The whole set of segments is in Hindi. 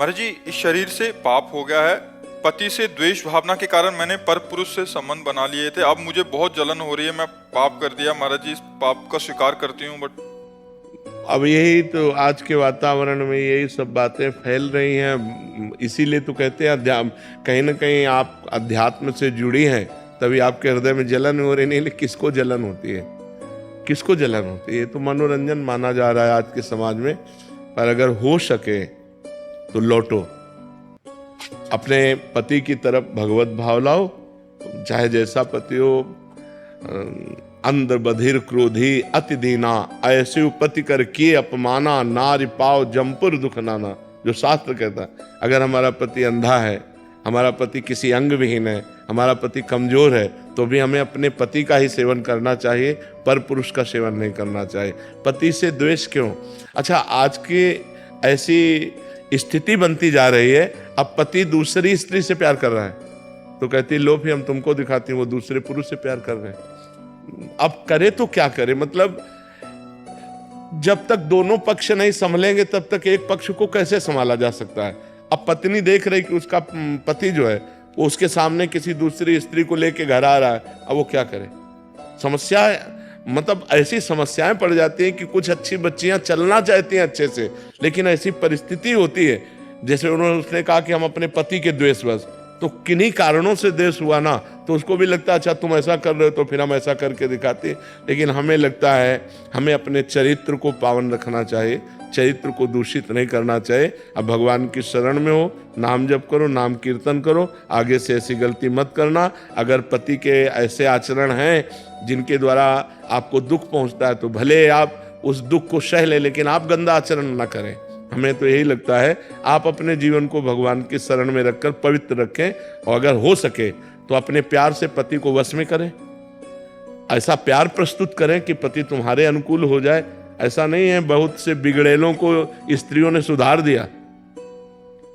महाराज जी, इस शरीर से पाप हो गया है। पति से द्वेष भावना के कारण मैंने पर पुरुष से संबंध बना लिए थे। अब मुझे बहुत जलन हो रही है, मैं पाप कर दिया महाराज जी, इस पाप का स्वीकार करती हूँ। बट अब यही तो आज के वातावरण में यही सब बातें फैल रही हैं। इसीलिए तो कहते हैं कहीं ना कहीं आप अध्यात्म से जुड़ी हैं, तभी आपके हृदय में जलन हो रही। नहीं, किसको जलन होती है? किसको जलन होती है? तो मनोरंजन माना जा रहा है आज के समाज में। पर अगर हो सके तो लौटो, अपने पति की तरफ भगवत भाव लाओ। चाहे जैसा पति हो, अंध बधिर क्रोधी अति दीना, ऐसे पति कर किए अपमाना, नारी पाव जमपुर दुख नाना, जो शास्त्र कहता है। अगर हमारा पति अंधा है, हमारा पति किसी अंग विहीन है, हमारा पति कमजोर है, तो भी हमें अपने पति का ही सेवन करना चाहिए, पर पुरुष का सेवन नहीं करना चाहिए। पति से द्वेष क्यों? अच्छा, आज की ऐसी स्थिति बनती जा रही है, अब पति दूसरी स्त्री से प्यार कर रहा है तो कहती लो फिर हम तुमको दिखाती हूँ, वो दूसरे पुरुष से प्यार कर रहे हैं। अब करे तो क्या करे? मतलब जब तक दोनों पक्ष नहीं संभलेंगे तब तक एक पक्ष को कैसे संभाला जा सकता है? अब पत्नी देख रही कि उसका पति जो है वो उसके सामने किसी दूसरी स्त्री को लेके घर आ रहा है, अब वो क्या करे? समस्या मतलब ऐसी समस्याएं पड़ जाती हैं कि कुछ अच्छी बच्चियां चलना चाहती हैं अच्छे से, लेकिन ऐसी परिस्थिति होती है, जैसे उसने कहा कि हम अपने पति के द्वेषवश, तो किन्हीं कारणों से द्वेष हुआ ना, तो उसको भी लगता है अच्छा तुम ऐसा कर रहे हो तो फिर हम ऐसा करके दिखाते हैं। लेकिन हमें लगता है हमें अपने चरित्र को पावन रखना चाहिए, चरित्र को दूषित नहीं करना चाहिए। अब भगवान की शरण में हो, नाम जप करो, नाम कीर्तन करो, आगे से ऐसी गलती मत करना। अगर पति के ऐसे आचरण हैं जिनके द्वारा आपको दुख पहुंचता है तो भले आप उस दुख को सह लें, लेकिन आप गंदा आचरण ना करें। हमें तो यही लगता है आप अपने जीवन को भगवान की शरण में रखकर पवित्र रखें, और अगर हो सके तो अपने प्यार से पति को वश में करें। ऐसा प्यार प्रस्तुत करें कि पति तुम्हारे अनुकूल हो जाए। ऐसा नहीं है, बहुत से बिगड़ेलों को स्त्रियों ने सुधार दिया,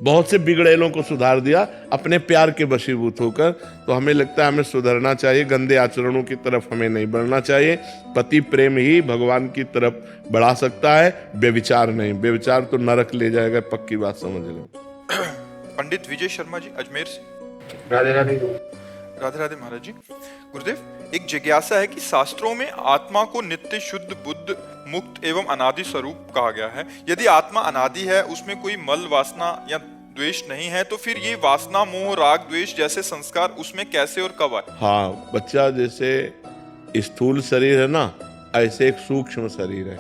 बहुत से बिगड़ेलों को सुधार दिया अपने प्यार के वशीभूत होकर। तो हमें लगता है हमें सुधरना चाहिए, गंदे आचरणों की तरफ हमें नहीं बढ़ना चाहिए। पति प्रेम ही भगवान की तरफ बढ़ा सकता है, व्यभिचार नहीं। व्यभिचार तो नरक ले जाएगा, पक्की बात समझ लो। पंडित विजय शर्मा जी अजमेर से। राधे राधे। राधे राधे महाराज जी। गुरुदेव, एक जिज्ञासा है कि शास्त्रों में आत्मा को नित्य, शुद्ध, बुद्ध, मुक्त एवं अनादि स्वरूप कहा गया है। यदि आत्मा अनादि है, उसमें कोई मल वासना या द्वेष नहीं है, तो फिर ये वासना, मोह, राग, द्वेष जैसे संस्कार उसमें कैसे और कब आए? हाँ, बच्चा जैसे स्थूल शरीर है ना, ऐसे एक सूक्ष्म शरीर है,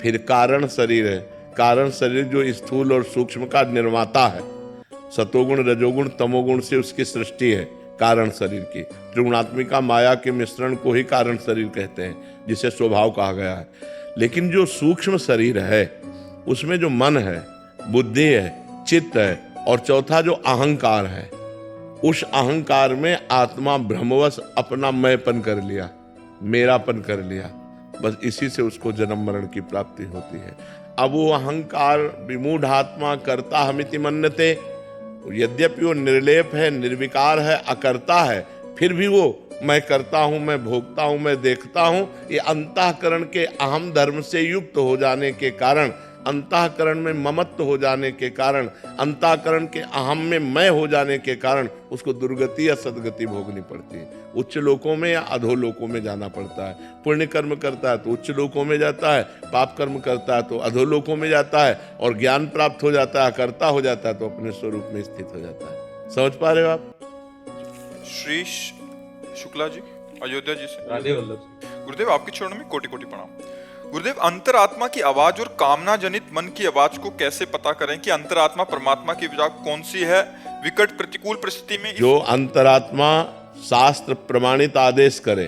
फिर कारण शरीर है। कारण शरीर जो स्थूल और सूक्ष्म का निर्माता है, सतोगुण, रजोगुण, तमोगुण से उसकी सृष्टि है। कारण शरीर की त्रिगुणात्मिका माया के मिश्रण को ही कारण शरीर कहते हैं, जिसे स्वभाव कहा गया है। लेकिन जो सूक्ष्म शरीर है उसमें जो मन है, बुद्धि है, चित्त है, और चौथा जो अहंकार है, उस अहंकार में आत्मा भ्रमवश अपना मैंपन कर लिया, मेरापन कर लिया। बस इसी से उसको जन्म मरण की प्राप्ति होती है। अब वो अहंकार विमूढ़ आत्मा करता हमिति मन्यते, यद्यपि वो निर्लेप है, निर्विकार है, अकर्ता है, फिर भी वो मैं करता हूं, मैं भोगता हूं, मैं देखता हूं, ये अंतःकरण के अहम धर्म से युक्त हो जाने के कारण, अंतःकरण में ममत्व हो जाने के कारण, अंतःकरण के अहम में मैं हो जाने के कारण उसको दुर्गति या सदगति भोगनी पड़ती है। उच्च लोकों में या अधोलोकों में जाना पड़ता है। पुण्य कर्म करता है तो उच्च लोकों में जाता है, पाप कर्म करता है तो अधोलोकों में जाता है, और ज्ञान प्राप्त हो जाता है, कर्ता हो जाता है तो अपने स्वरूप में स्थित हो जाता है। समझ पा रहे हो आप? श्री शुक्ला जी अयोध्या जी से। राधे वल्लभ। गुरुदेव, आपके चरणों में कोटि कोटि प्रणाम। गुरुदेव, अंतरात्मा की आवाज और कामना जनित मन की आवाज को कैसे पता करें कि अंतरात्मा परमात्मा की आवाज कौन सी है विकट प्रतिकूल परिस्थिति में? जो अंतरात्मा शास्त्र प्रमाणित आदेश करे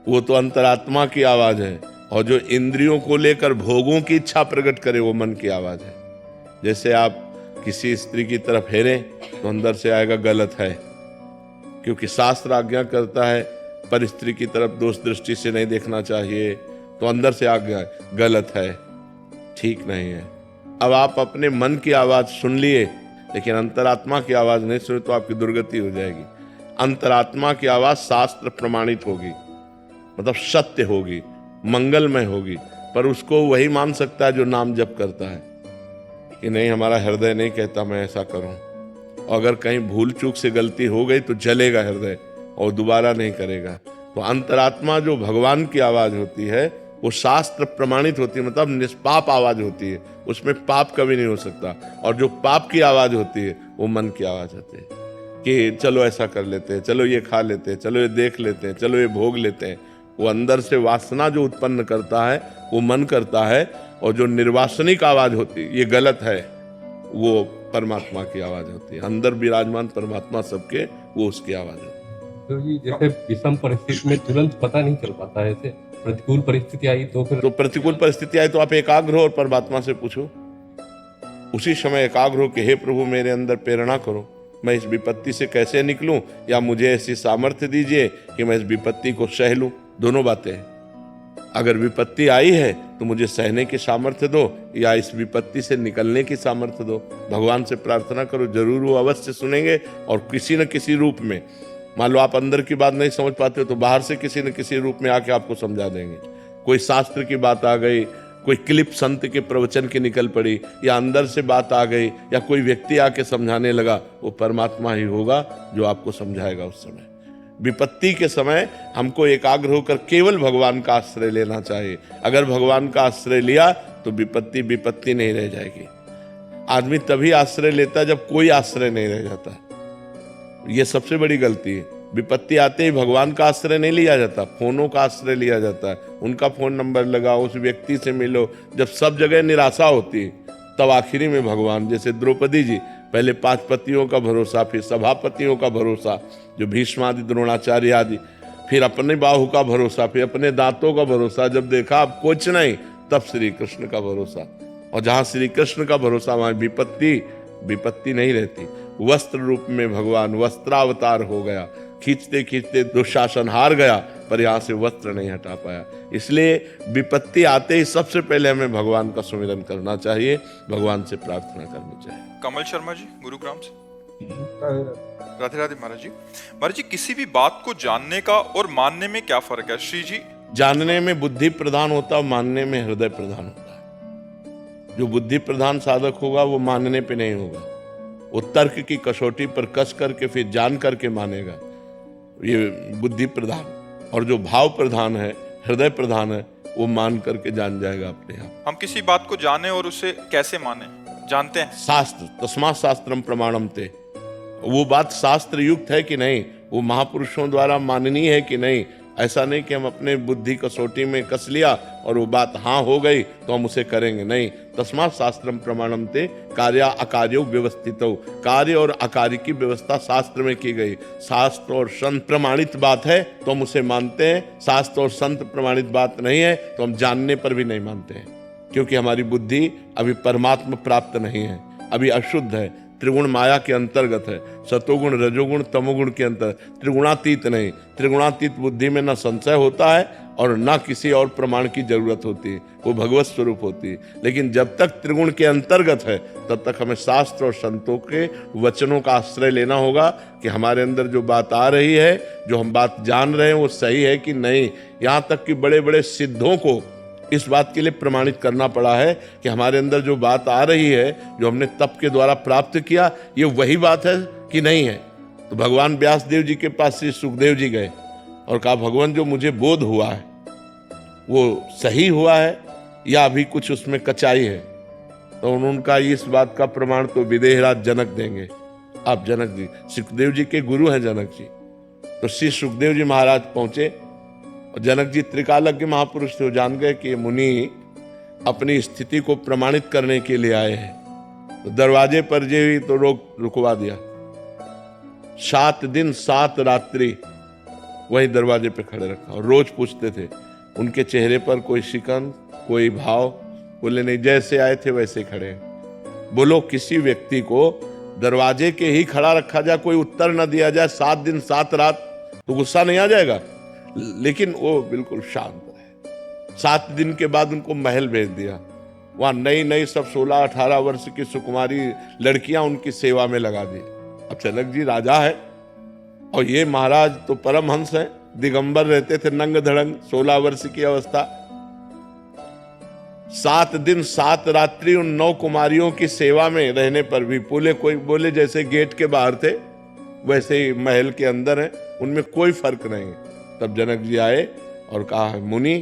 वो तो अंतरात्मा की आवाज है, और जो इंद्रियों को लेकर भोगों की इच्छा प्रकट करे वो मन की आवाज है। जैसे आप किसी स्त्री की तरफ हेरें तो अंदर से आएगा गलत है, क्योंकि शास्त्र आज्ञा करता है पर स्त्री की तरफ दोष दृष्टि से नहीं देखना चाहिए, तो अंदर से आज्ञा गलत है, ठीक नहीं है। अब आप अपने मन की आवाज सुन लिए लेकिन अंतरात्मा की आवाज नहीं सुनी तो आपकी दुर्गति हो जाएगी। अंतरात्मा की आवाज शास्त्र प्रमाणित होगी, मतलब सत्य होगी, मंगलमय होगी, पर उसको वही मान सकता है जो नाम जप करता है। कि नहीं, हमारा हृदय नहीं कहता मैं ऐसा करूं। और अगर कहीं भूल चूक से गलती हो गई तो जलेगा हृदय और दोबारा नहीं करेगा। तो अंतरात्मा जो भगवान की आवाज होती है वो शास्त्र प्रमाणित होती है, मतलब निष्पाप आवाज होती है, उसमें पाप कभी नहीं हो सकता। और जो पाप की आवाज होती है वो मन की आवाज होती है कि चलो ऐसा कर लेते हैं, चलो ये खा लेते हैं, चलो ये देख लेते हैं, चलो ये भोग लेते हैं। वो अंदर से वासना जो उत्पन्न करता है वो मन करता है। और जो निर्वासनिक आवाज होती है, ये गलत है, वो परमात्मा की आवाज होती है। अंदर विराजमान परमात्मा सबके, वो उसकी आवाज होती है। तो ये जैसे विषम परिस्थिति में तुरंत पता नहीं चल पाता है, ऐसे प्रतिकूल परिस्थिति आई तो फिर तो प्रतिकूल परिस्थिति आई तो आप एकाग्र हो और परमात्मा से पूछो, उसी समय एकाग्र हो कि हे प्रभु मेरे अंदर प्रेरणा करो, मैं इस विपत्ति से कैसे निकलूं, या मुझे ऐसी सामर्थ्य दीजिए कि मैं इस विपत्ति को सह लूं। दोनों बातें हैं। अगर विपत्ति आई है तो मुझे सहने की सामर्थ्य दो, या इस विपत्ति से निकलने की सामर्थ्य दो। भगवान से प्रार्थना करो, जरूर वो अवश्य सुनेंगे और किसी न किसी रूप में। मान लो आप अंदर की बात नहीं समझ पाते हो तो बाहर से किसी न किसी रूप में आके आपको समझा देंगे। कोई शास्त्र की बात आ गई, कोई क्लिप संत के प्रवचन की निकल पड़ी, या अंदर से बात आ गई, या कोई व्यक्ति आके समझाने लगा, वो परमात्मा ही होगा जो आपको समझाएगा उस समय। विपत्ति के समय हमको एकाग्र होकर केवल भगवान का आश्रय लेना चाहिए। अगर भगवान का आश्रय लिया तो विपत्ति विपत्ति नहीं रह जाएगी। आदमी तभी आश्रय लेता है जब कोई आश्रय नहीं रह जाता। ये सबसे बड़ी गलती है। विपत्ति आते ही भगवान का आश्रय नहीं लिया जाता, फोनों का आश्रय लिया जाता है। उनका फोन नंबर लगाओ, उस व्यक्ति से मिलो। जब सब जगह निराशा होती है तब आखिरी में भगवान, जैसे द्रौपदी जी, पहले 5 पतियों का भरोसा, फिर सभापतियों का भरोसा जो भीष्मादि द्रोणाचार्य आदि, फिर अपने बाहु का भरोसा, फिर अपने दांतों का भरोसा। जब देखा अब कुछ नहीं, तब श्री कृष्ण का भरोसा। और जहां श्री कृष्ण का भरोसा वहां विपत्ति नहीं रहती। वस्त्र रूप में भगवान वस्त्रावतार हो गया, खींचते खींचते दुशासन हार गया, पर यहाँ से वस्त्र नहीं हटा पाया। इसलिए विपत्ति आते ही सबसे पहले हमें भगवान का सुमिरन करना चाहिए, भगवान से प्रार्थना करनी चाहिए। कमल शर्मा जी, गुरुग्राम से। राधे राधे महाराज जी। महाराज जी, किसी भी बात को जानने का और मानने में क्या फर्क है? श्री जी, जानने में बुद्धि प्रधान होता है, मानने में हृदय प्रधान होता है। जो बुद्धि प्रधान साधक होगा वो मानने पे नहीं होगा, वो तर्क की कसौटी पर कस करके फिर जान करके मानेगा, ये बुद्धि प्रधान। और जो भाव प्रधान है, हृदय प्रधान है, वो मान करके जान जाएगा अपने आप। हम किसी बात को जाने और उसे कैसे माने, जानते हैं? शास्त्र, तस्मात् शास्त्रम प्रमाणम ते। वो बात शास्त्र युक्त है कि नहीं, वो महापुरुषों द्वारा माननीय है कि नहीं। ऐसा नहीं कि हम अपने बुद्धि कसौटी में कस लिया और वो बात हाँ हो गई तो हम उसे करेंगे, नहीं। तस्मात् शास्त्रम प्रमाणम ते कार्य अकार्यो व्यवस्थितो। कार्य और अकार्य की व्यवस्था शास्त्र में की गई। शास्त्र और संत प्रमाणित बात है तो हम उसे मानते हैं, शास्त्र और संत प्रमाणित बात नहीं है तो हम जानने पर भी नहीं मानते हैं, क्योंकि हमारी बुद्धि अभी परमात्मा प्राप्त नहीं है, अभी अशुद्ध है, त्रिगुण माया के अंतर्गत है, सतोगुण रजोगुण तमोगुण के अंतर, त्रिगुणातीत नहीं। त्रिगुणातीत बुद्धि में न संशय होता है और न किसी और प्रमाण की जरूरत होती है, वो भगवत स्वरूप होती है। लेकिन जब तक त्रिगुण के अंतर्गत है तब तक हमें शास्त्र और संतों के वचनों का आश्रय लेना होगा कि हमारे अंदर जो बात आ रही है, जो हम बात जान रहे हैं, वो सही है कि नहीं। यहाँ तक कि बड़े बड़े सिद्धों को इस बात के लिए प्रमाणित करना पड़ा है कि हमारे अंदर जो बात आ रही है, जो हमने तप के द्वारा प्राप्त किया, ये वही बात है कि नहीं है। तो भगवान व्यास देव जी के पास श्री सुखदेव जी गए और कहा, भगवान जो मुझे बोध हुआ है वो सही हुआ है या अभी कुछ उसमें कचाई है? तो उन्होंने कहा, इस बात का प्रमाण तो विदेहराज जनक देंगे। आप जनक जी, सुखदेव जी के गुरु हैं जनक जी। तो श्री सुखदेव जी महाराज पहुंचे और जनक जी त्रिकालज्ञ महापुरुष थे, जान गए कि मुनि अपनी स्थिति को प्रमाणित करने के लिए आए हैं। तो दरवाजे पर जे तो रुकवा दिया। 7 दिन 7 रात्रि वही दरवाजे पे खड़े रखा और रोज पूछते थे। उनके चेहरे पर कोई शिकन, कोई भाव, बोले नहीं, जैसे आए थे वैसे खड़े हैं। बोलो, किसी व्यक्ति को दरवाजे के ही खड़ा रखा जाए, कोई उत्तर न दिया जाए 7 दिन 7 रात, तो गुस्सा नहीं आ जाएगा? लेकिन वो बिल्कुल शांत रहे। 7 दिन के बाद उनको महल भेज दिया। वहां नई नई सब 16-18 वर्ष की सुकुमारी लड़कियां उनकी सेवा में लगा दी। अब जनक जी राजा है और ये महाराज तो परमहंस है, दिगंबर रहते थे, नंग धड़ंग, 16 वर्ष की अवस्था। 7 दिन 7 रात्रि उन 9 कुमारियों की सेवा में रहने पर भी बोले जैसे गेट के बाहर थे वैसे ही महल के अंदर है, उनमें कोई फर्क नहीं है। तब जनक जी आए और कहा, मुनि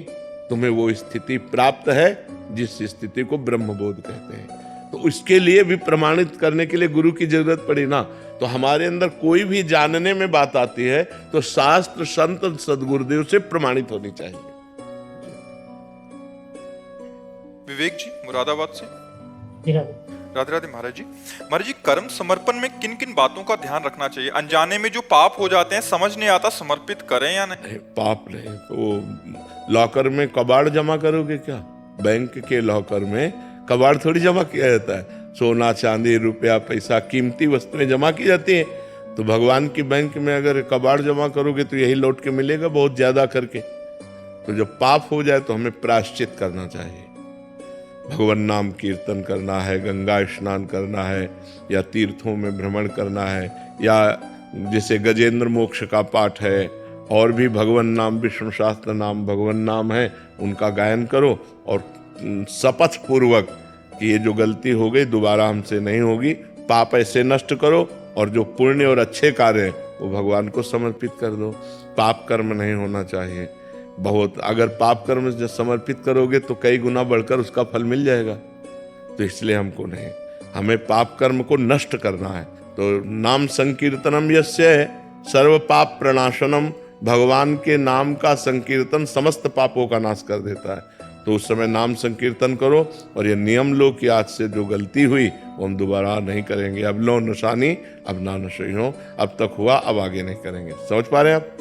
तुम्हें वो स्थिति प्राप्त है जिस स्थिति को ब्रह्मबोध कहते हैं। तो इसके लिए भी प्रमाणित करने के लिए गुरु की जरूरत पड़ी ना। तो हमारे अंदर कोई भी जानने में बात आती है तो शास्त्र संत सदगुरुदेव से प्रमाणित होनी चाहिए। विवेक जी मुरादाबाद से। जी राधे राधे महाराज जी। महाराज जी, कर्म समर्पण में किन किन बातों का ध्यान रखना चाहिए? अनजाने में जो पाप हो जाते हैं, समझ नहीं आता समर्पित करें या नहीं। पाप नहीं तो लॉकर में कबाड़ जमा करोगे क्या? बैंक के लॉकर में कबाड़ थोड़ी जमा किया जाता है। सोना चांदी रुपया पैसा कीमती वस्तुएं जमा की जाती हैं। तो भगवान की बैंक में अगर कबाड़ जमा करोगे तो यही लौट के मिलेगा बहुत ज्यादा करके। तो जब पाप हो जाए तो हमें प्रायश्चित करना चाहिए। भगवान नाम कीर्तन करना है, गंगा स्नान करना है, या तीर्थों में भ्रमण करना है, या जैसे गजेंद्र मोक्ष का पाठ है, और भी भगवान नाम विष्णु शास्त्र नाम भगवान नाम है उनका गायन करो और शपथ पूर्वक कि ये जो गलती हो गई दोबारा हमसे नहीं होगी। पाप ऐसे नष्ट करो और जो पुण्य और अच्छे कार्य हैं वो भगवान को समर्पित कर दो। पाप कर्म नहीं होना चाहिए। बहुत अगर पाप कर्म जब समर्पित करोगे तो कई गुना बढ़कर उसका फल मिल जाएगा। तो इसलिए हमको नहीं, हमें पाप कर्म को नष्ट करना है। तो नाम संकीर्तनम यस्य सर्व पाप प्रणाशनम, भगवान के नाम का संकीर्तन समस्त पापों का नाश कर देता है। तो उस समय नाम संकीर्तन करो और ये नियम लो कि आज से जो गलती हुई वो हम दोबारा नहीं करेंगे। अब लो नशानी अब ना नशे हो, अब तक हुआ अब आगे नहीं करेंगे। समझ पा रहे हैं आप?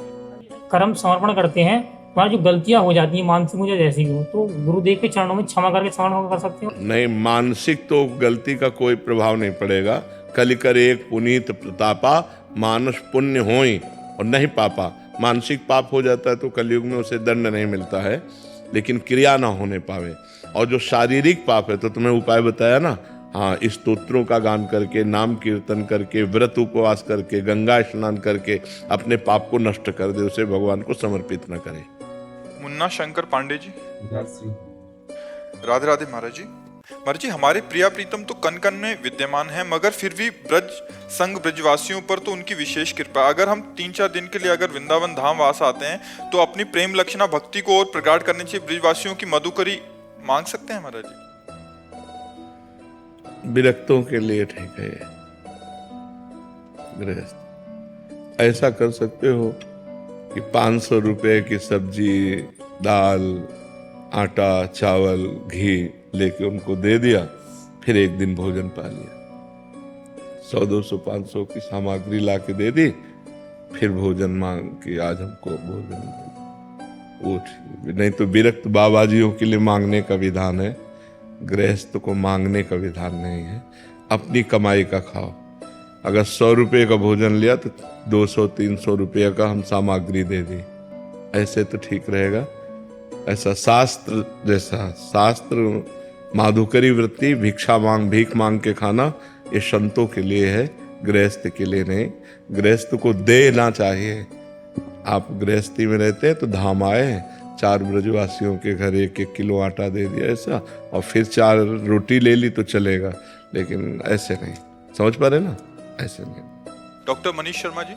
कर्म समर्पण करते हैं, हमारी जो गलतियां हो जाती हैं मानसिक मुझे जैसी हो, तो गुरुदेव के चरणों में क्षमा करके समर्पण कर सकते हो। नहीं, मानसिक तो गलती का कोई प्रभाव नहीं पड़ेगा। कलिकर एक पुनीत प्रतापा, मानस पुण्य होई और नहीं पापा। मानसिक पाप हो जाता है तो कलयुग में उसे दंड नहीं मिलता है, लेकिन क्रिया ना होने पावे। और जो शारीरिक पाप है तो तुम्हें उपाय बताया ना, हाँ, इस स्तोत्रों का गान करके, नाम कीर्तन करके, व्रत उपवास करके, गंगा स्नान करके अपने पाप को नष्ट कर दे, उसे भगवान को समर्पित न करे। मुन्ना शंकर पांडे जी। जी। राधे राधे महाराज जी। महाराज जी, हमारे प्रिया प्रीतम तो कन कन में विद्यमान है, मगर फिर भी ब्रज संग ब्रजवासियों पर तो उनकी विशेष कृपा। अगर हम 3-4 दिन के लिए अगर वृंदावन धाम वास आते हैं तो अपनी प्रेम लक्षणा भक्ति को और प्रगाढ़ करने से ब्रजवासियों की मधुकरी मांग सकते हैं महाराज जी? विरक्तों के लिए ठीक है। गृहस्थ ऐसा कर सकते हो कि 500 रुपए की सब्जी, दाल, आटा, चावल, घी लेके उनको दे दिया, फिर एक दिन भोजन पा लिया। 100, 200, 500 की सामग्री ला के दे दी, फिर भोजन मांग कि आज हमको भोजन दे। वो नहीं तो विरक्त बाबाजियों के लिए मांगने का विधान है, गृहस्थ को मांगने का विधान नहीं है। अपनी कमाई का खाओ। अगर 100 रुपये का भोजन लिया तो 200-300 रुपये का हम सामग्री दे दी, ऐसे तो ठीक रहेगा। ऐसा शास्त्र जैसा शास्त्र माधुकरी वृत्ति, भिक्षा मांग, भीख मांग के खाना, ये संतों के लिए है, गृहस्थ के लिए नहीं। गृहस्थ को देना चाहिए। आप गृहस्थी में रहते हैं तो धाम आए, 4 ब्रजवासियों के घर 1-1 किलो आटा दे दिया ऐसा, और फिर 4 रोटी ले ली तो चलेगा, लेकिन ऐसे नहीं। समझ पा रहे ना? ऐसे नहीं। डॉक्टर मनीष शर्मा जी।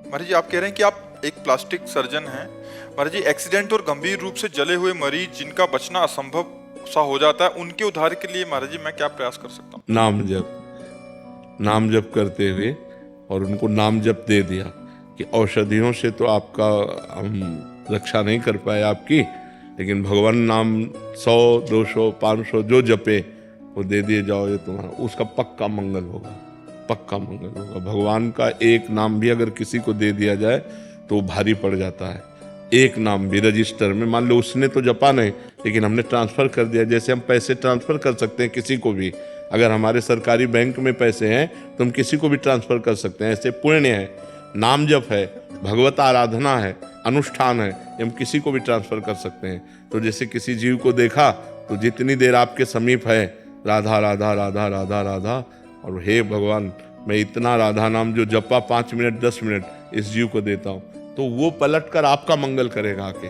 महाराज जी, आप कह रहे हैं कि आप एक प्लास्टिक सर्जन हैं। महाराज जी, एक्सीडेंट और गंभीर रूप से जले हुए मरीज जिनका बचना असंभव सा हो जाता है, उनके उद्धार के लिए महाराज जी मैं क्या प्रयास कर सकता हूँ? नाम जप करते हुए और उनको नाम जप दे दिया कि औषधियों से तो आपका हम रक्षा नहीं कर पाए आपकी, लेकिन भगवान नाम 100, 200, 500 जो जपे वो दे दिए जाओ, ये तुम्हारा उसका पक्का मंगल होगा, पक्का मंगल होगा। भगवान का एक नाम भी अगर किसी को दे दिया जाए तो भारी पड़ जाता है। एक नाम भी रजिस्टर में, मान लो उसने तो जपा नहीं लेकिन हमने ट्रांसफर कर दिया, जैसे हम पैसे ट्रांसफर कर सकते हैं किसी को भी, अगर हमारे सरकारी बैंक में पैसे हैं तो हम किसी को भी ट्रांसफर कर सकते हैं। ऐसे पुण्य है, नाम जप है, भगवत आराधना है, अनुष्ठान है, हम किसी को भी ट्रांसफर कर सकते हैं। तो जैसे किसी जीव को देखा तो जितनी देर आपके समीप है, राधा राधा राधा राधा राधा, और हे भगवान मैं इतना राधा नाम जो जपा 5 मिनट 10 मिनट इस जीव को देता हूँ, तो वो पलट कर आपका मंगल करेगा आके।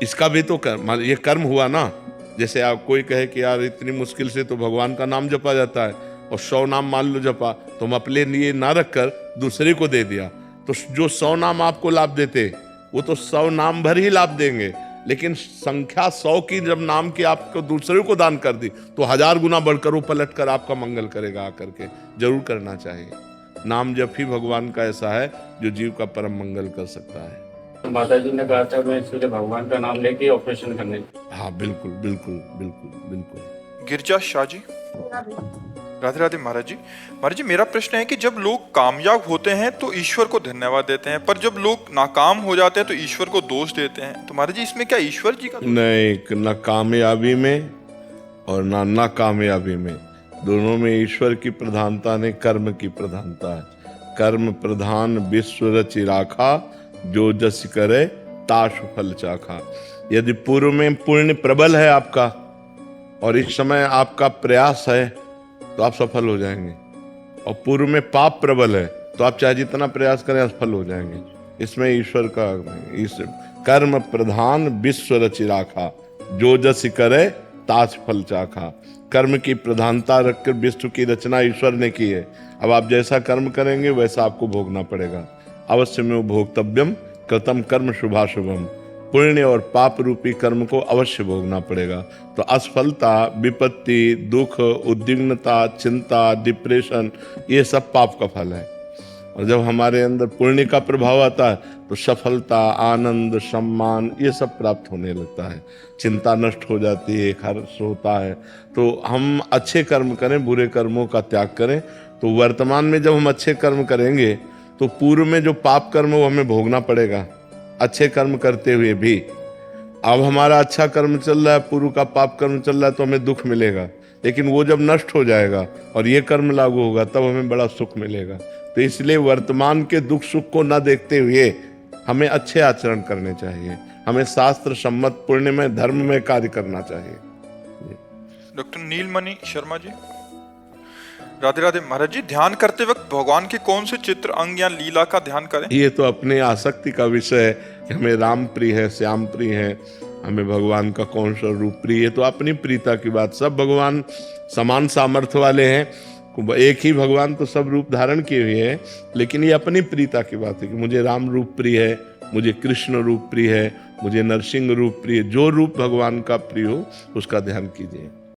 इसका भी तो कर्म, ये कर्म हुआ ना। जैसे आप कोई कहे कि यार इतनी मुश्किल से तो भगवान का नाम जपा जाता है और 100 नाम मान लो जपा, तो हम अपने लिए ना रखकर दूसरे को दे दिया, तो जो 100 नाम आपको लाभ देते वो तो 100 नाम भर ही लाभ देंगे, लेकिन संख्या 100 की जब नाम की आपको दूसरे को दान कर दी तो 1000 गुना बढ़कर वो पलट कर आपका मंगल करेगा। आकर के जरूर करना चाहिए। नाम जप ही भगवान का ऐसा है जो जीव का परम मंगल कर सकता है। माता जी ने कहा था मैं इसलिए भगवान का नाम लेके ऑपरेशन करने। हाँ बिल्कुल बिल्कुल बिल्कुल बिल्कुल। गिरजा शाह जी, राधे राधे महाराज जी। महाराज जी, मेरा प्रश्न है कि जब लोग कामयाब होते हैं तो ईश्वर को धन्यवाद देते हैं, पर जब लोग नाकाम हो जाते हैं तो ईश्वर को दोष देते हैं, तो महाराज जी इसमें क्या ईश्वर जी का? नहीं, न कामयाबी में और ना नाकामयाबी में, दोनों में ईश्वर की प्रधानता नहीं, कर्म की प्रधानता है। कर्म प्रधान विश्व रचि राखा, जो जस करे ताश फल चाखा। यदि पूर्व में पुण्य प्रबल है आपका और इस समय आपका प्रयास है तो आप सफल हो जाएंगे, और पूर्व में पाप प्रबल है तो आप चाहे जितना प्रयास करें असफल हो जाएंगे। इसमें ईश्वर का इस कर्म प्रधान विश्व रचि राखा, जो जस करे ताज फल चाखा। कर्म की प्रधानता रखकर विश्व की रचना ईश्वर ने की है। अब आप जैसा कर्म करेंगे वैसा आपको भोगना पड़ेगा। अवश्य में भोक्तव्यम कृतम कर्म शुभाशुभम। पुण्य और पाप रूपी कर्म को अवश्य भोगना पड़ेगा। तो असफलता, विपत्ति, दुख, उद्विग्नता, चिंता, डिप्रेशन, ये सब पाप का फल है। और जब हमारे अंदर पुण्य का प्रभाव आता है तो सफलता, आनंद, सम्मान, ये सब प्राप्त होने लगता है। चिंता नष्ट हो जाती है, हर्ष होता है। तो हम अच्छे कर्म करें, बुरे कर्मों का त्याग करें। तो वर्तमान में जब हम अच्छे कर्म करेंगे तो पूर्व में जो पाप कर्म वो हमें भोगना पड़ेगा, अच्छे कर्म करते हुए भी। अब हमारा अच्छा कर्म चल रहा है, पूर्व का पाप कर्म चल रहा है, तो हमें दुख मिलेगा, लेकिन वो जब नष्ट हो जाएगा और ये कर्म लागू होगा तब हमें बड़ा सुख मिलेगा। तो इसलिए वर्तमान के दुख सुख को न देखते हुए हमें अच्छे आचरण करने चाहिए। हमें शास्त्र सम्मत पुण्य में, धर्म में कार्य करना चाहिए। डॉक्टर नीलमणि शर्मा जी, राधे राधे महाराज जी। ध्यान करते वक्त भगवान के कौन से चित्र, अंग या लीला का ध्यान करें? ये तो अपने आसक्ति का विषय है कि हमें राम प्रिय है, श्याम प्रिय है, हमें भगवान का कौन सा रूप प्रिय है। तो अपनी प्रियता की बात, सब भगवान समान सामर्थ्य वाले हैं, एक ही भगवान तो सब रूप धारण किए हुए हैं, लेकिन ये अपनी प्रियता की बात है कि मुझे राम रूप प्रिय है, मुझे कृष्ण रूप प्रिय है, मुझे नरसिंह रूप प्रिय। जो रूप भगवान का प्रिय हो उसका ध्यान कीजिए।